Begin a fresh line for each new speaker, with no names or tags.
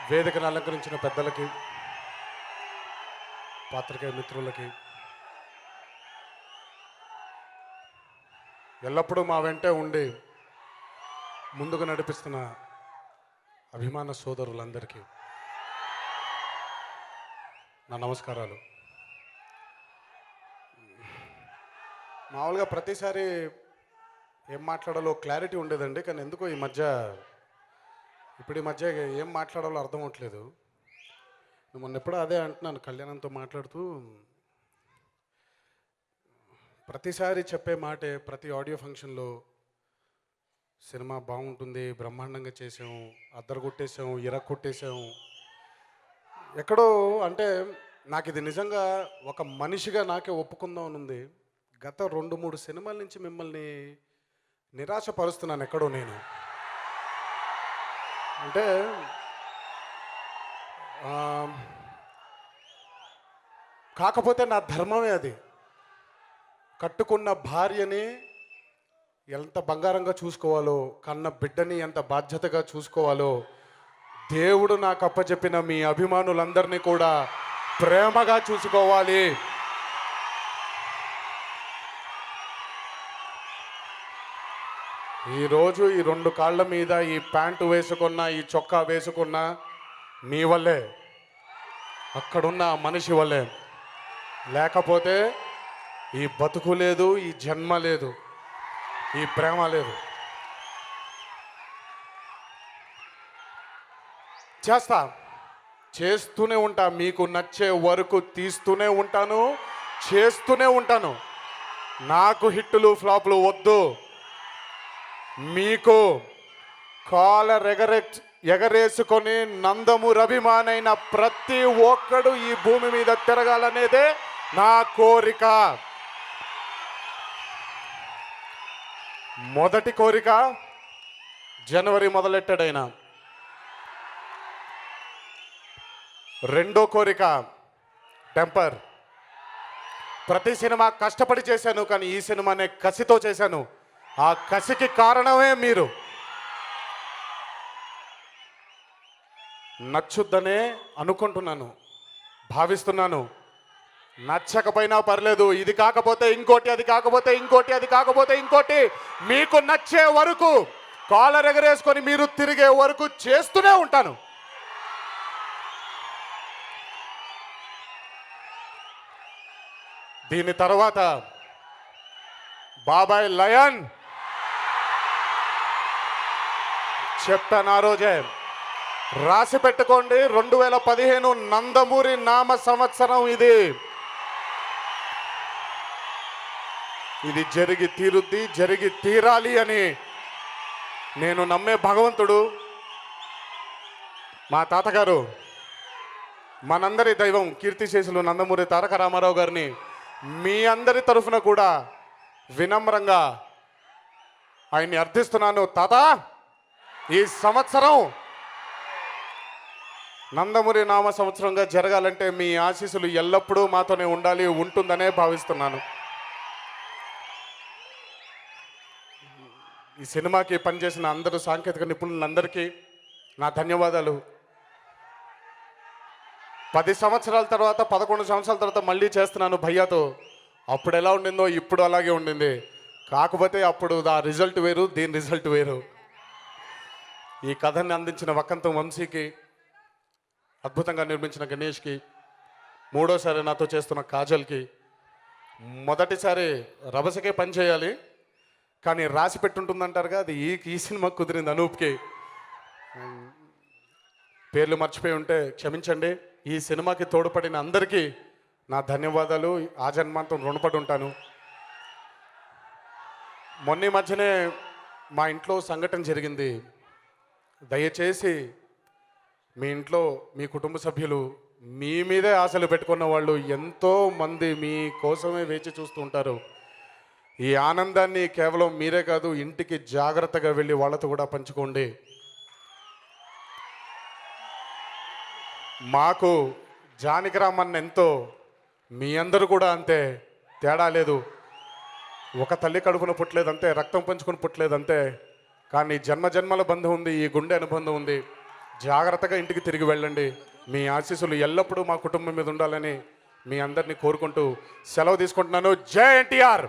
వేదికను అలంకరించిన పెద్దలకి, పాత్రికేయ మిత్రులకి, ఎల్లప్పుడూ మా వెంటే ఉండి ముందుకు నడిపిస్తున్న అభిమాన సోదరులందరికీ నా నమస్కారాలు. మామూలుగా ప్రతిసారి ఏం మాట్లాడాలో క్లారిటీ ఉండేదండి, కానీ ఎందుకో ఈ మధ్య ఏం మాట్లాడాలో అర్థం అవట్లేదు. మొన్న ఎప్పుడో అదే అంటున్నాను కళ్యాణంతో మాట్లాడుతూ, ప్రతిసారి చెప్పే మాటే ప్రతి ఆడియో ఫంక్షన్లో, సినిమా బాగుంటుంది, బ్రహ్మాండంగా చేసాము, అద్దరగొట్టేసాము, ఇరక్కొట్టేసాము. ఎక్కడో అంటే నాకు ఇది నిజంగా ఒక మనిషిగా నాకే ఒప్పుకుందాం ఉంది. గత 2-3 సినిమాల నుంచి మిమ్మల్ని నిరాశపరుస్తున్నాను ఎక్కడో నేను. అంటే కాకపోతే నా ధర్మమే అది. కట్టుకున్న భార్యని ఎంత బంగారంగా చూసుకోవాలో, కన్న బిడ్డని ఎంత బాధ్యతగా చూసుకోవాలో దేవుడు నాకు అప్పచెప్పిన మీ అభిమానులందరినీ కూడా ప్రేమగా చూసుకోవాలి. ఈరోజు ఈ 2 కాళ్ళ మీద ఈ ప్యాంటు వేసుకున్న, ఈ చొక్కా వేసుకున్న మీ వల్లే, అక్కడున్న మనిషి వల్లే. లేకపోతే ఈ బతుకు లేదు, ఈ జన్మ లేదు, ఈ ప్రేమ లేదు. చేస్తూనే ఉంటా, మీకు నచ్చే వరకు తీస్తూనే ఉంటాను, చేస్తూనే ఉంటాను. నాకు హిట్టులు ఫ్లాపులు వద్దు. మీకు ఎగరేసుకొని నందమూరి అభిమానైన ప్రతి ఒక్కడు ఈ భూమి మీద తిరగాలనేదే నా కోరిక. మొదటి కోరిక జనవరి మొదలెట్టాడైనా. రెండో కోరిక టెంపర్. ప్రతి సినిమా కష్టపడి చేశాను, కానీ ఈ సినిమానే కసితో చేశాను. ఆ కసికి కారణమే మీరు. నచ్చుద్దనే అనుకుంటున్నాను, భావిస్తున్నాను. నచ్చకపోయినా పర్లేదు, ఇది కాకపోతే ఇంకోటి, అది కాకపోతే ఇంకోటి, అది కాకపోతే ఇంకోటి, మీకు నచ్చే వరకు, కాలర్ ఎగరేసుకొని మీరు తిరిగే వరకు చేస్తూనే ఉంటాను. దీని తర్వాత బాబాయ్ లయన్ చెప్పాను ఆ రోజే, రాసి పెట్టుకోండి, 2015 నందమూరి నామ సంవత్సరం. ఇది జరిగి తీరుద్ది, జరిగి తీరాలి అని నేను నమ్మే భగవంతుడు, మా తాతగారు, మనందరి దైవం కీర్తిశేషులు నందమూరి తారక రామారావు గారిని మీ అందరి తరఫున కూడా వినమ్రంగా ఆయన్ని అర్థిస్తున్నాను. తాత, ఈ సంవత్సరం నందమూరి నామ సంవత్సరంగా జరగాలంటే మీ ఆశీస్సులు ఎల్లప్పుడూ మాతోనే ఉండాలి, ఉంటుందనే భావిస్తున్నాను. ఈ సినిమాకి పనిచేసిన అందరూ సాంకేతిక నిపుణులందరికీ నా ధన్యవాదాలు. 10 సంవత్సరాల తర్వాత, 11 సంవత్సరాల తర్వాత మళ్ళీ చేస్తున్నాను భయ్యాతో. అప్పుడు ఎలా ఉండిందో ఇప్పుడు అలాగే ఉండింది. కాకపోతే అప్పుడు ఆ రిజల్ట్ వేరు, దీని రిజల్ట్ వేరు. ఈ కథని అందించిన వక్కంతం వంశీకి, అద్భుతంగా నిర్మించిన గణేష్కి, మూడోసారి నాతో చేస్తున్న కాజల్కి, మొదటిసారి రభసకే పని చేయాలి కానీ రాసి పెట్టుంటుందంటారుగా, అది ఈ సినిమా కుదిరింది. అనూప్కి పేర్లు మర్చిపోయి ఉంటే క్షమించండి. ఈ సినిమాకి తోడ్పడిన అందరికీ నా ధన్యవాదాలు, ఆ జన్మాంతం రుణపడి ఉంటాను. మొన్న మధ్యనే మా ఇంట్లో సంఘటన జరిగింది. దయచేసి మీ ఇంట్లో మీ కుటుంబ సభ్యులు మీ మీదే ఆశలు పెట్టుకున్న వాళ్ళు ఎంతోమంది మీ కోసమే వేచి చూస్తూ ఉంటారు. ఈ ఆనందాన్ని కేవలం మీరే కాదు, ఇంటికి జాగ్రత్తగా వెళ్ళి వాళ్ళతో కూడా పంచుకోండి. మాకు జానకిరామన్న ఎంతో, మీ అందరూ కూడా అంతే, తేడా లేదు. ఒక తల్లి కడుపున పుట్టలేదంతే, రక్తం పంచుకొని పుట్టలేదంతే, కానీ జన్మ జన్మల బంధం ఉంది, ఈ గుండె అనుబంధం ఉంది. జాగ్రత్తగా ఇంటికి తిరిగి వెళ్ళండి. మీ ఆశీస్సులు ఎల్లప్పుడూ మా కుటుంబం మీద ఉండాలని మీ అందరినీ కోరుకుంటూ సెలవు తీసుకుంటున్నాను. జై ఎన్టీఆర్.